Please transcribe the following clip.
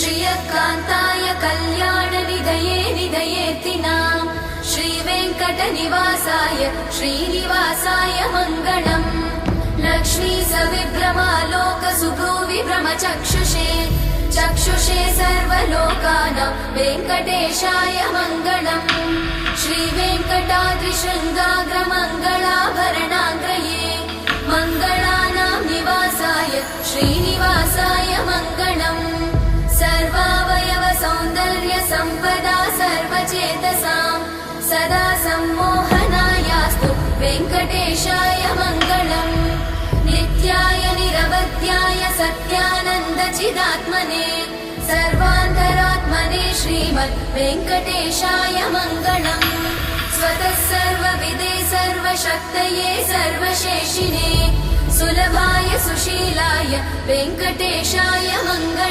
श्रियकान्ताय कल्याणनिधये निधयेतिनाम् श्रीवेङ्कटनिवासाय श्रीनिवासाय मङ्गलम् लक्ष्मी सविभ्रमालोकसुभ्रूविभ्रमचक्षुषे चक्षुषे सर्वलोकानां वेङ्कटेशाय मङ्गलम् श्रीवेङ्कटाद्रिशृङ्गाग्रमङ्गलाभरणाग्रये मङ्गलानां निवासाय श्रीनिवासाय मङ्गलम् सर्वावयव सौन्दर्य सम्पदा सर्वचेतसां सदा सम्मोहनायास्तु वेङ्कटेशाय मङ्गलम् नित्याय निरवध्याय सत्यानन्दचिदात्मने सर्वान्तरात्मने श्रीमद् वेङ्कटेशाय मङ्गलम् स्वतः सर्वविदे सर्वशक्तये सर्वशेषिणे सुलभाय सुशीलाय वेङ्कटेशाय मङ्गलम्।